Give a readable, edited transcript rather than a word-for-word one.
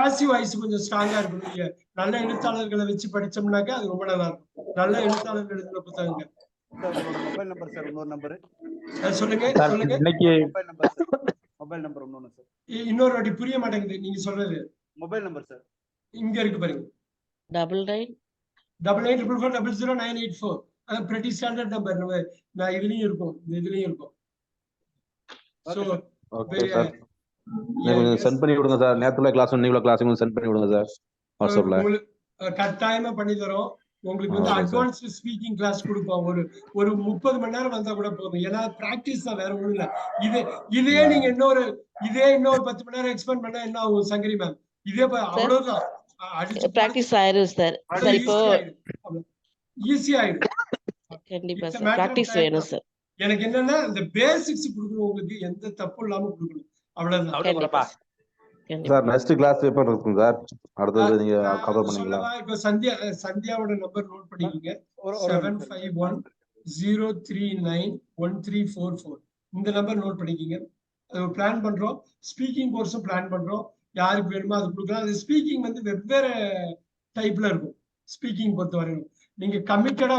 Passive voice கொஞ்சம் ஸ்ட்ராங்கா இருக்கும். நீங்க நல்ல எழுத்தாளர்களை வச்சு படிச்சோம்னாக்கா அது ரொம்ப நல்லா இருக்கும். நல்ல எழுத்தாளர்கள் எழுதின புத்தகங்கள். மொபைல் நம்பர் சார், இன்னொரு நம்பர் சொல்லுங்க. மொபைல் நம்பர் இன்னொன்னு சார். இன்னொரு வாட்டி புரிய மாட்டேங்குது நீங்க சொல்றது. மொபைல் நம்பர் சார் இங்க இருக்கு பாருங்க. 9944000984. அது pretty ஸ்டாண்டர்ட் நம்பர். நான் இதுலயும் இருக்கும், இதுலயும் இருக்கும். So okay sir. நீங்க சென்ட் பண்ணி விடுங்க சார். நேத்துல கிளாஸ் இன்னைக்குள்ள கிளாஸ் சென்ட் பண்ணி விடுங்க சார் வாட்ஸ்அப்ல. உங்களுக்கு கட்டாயமா பண்ணி தரோம். உங்களுக்கு வந்து அட்வான்ஸ்டு ஸ்பீக்கிங் கிளாஸ் கொடுப்போம். ஒரு 30 மணி நேரம் வந்தா கூட போதும். ஏன்னா பிராக்டிஸ் தான், வேற ஒண்ணும் இல்ல. இதே நீங்க இன்னொரு 10 மணி நேரம் எக்ஸ்பெண்ட் பண்ணா என்ன ஆகும் சங்கரி மேம்? இதே அவ்வளவுதான். பிராக்டிஸ் ஆயிரும் சார். சார் இப்போ ஈஸி ஆயிடும். கண்டிப்பா சார் பிராக்டிஸ் வேணும் சார். எனக்கு என்னன்னா இந்த பேசிக்ஸ் கொடுக்கணும், உங்களுக்கு எந்த தப்பு இல்லாம கொடுக்கணும், அவ்வளவுதான். சார் நெக்ஸ்ட் கிளாஸ் எப்ப இருக்கும் சார்? அடுத்து நீங்க கவர் பண்ணீங்களா? இப்போ சந்தியாவோட நம்பர் நோட் பண்ணிக்கீங்க. 7510391344. இந்த நம்பர் நோட் பண்ணிக்கீங்க. அது பிளான் பண்றோம். ஸ்பீக்கிங் கோர்ஸும் பிளான் பண்றோம். யாருக்கு வேணுமோ அது கொடுக்கலாம். அது ஸ்பீக்கிங் வந்து வெவ்வேறு டைப்ல இருக்கும். ஸ்பீக்கிங் பொறுத்த வரைக்கும் நீங்க கமிட்டடா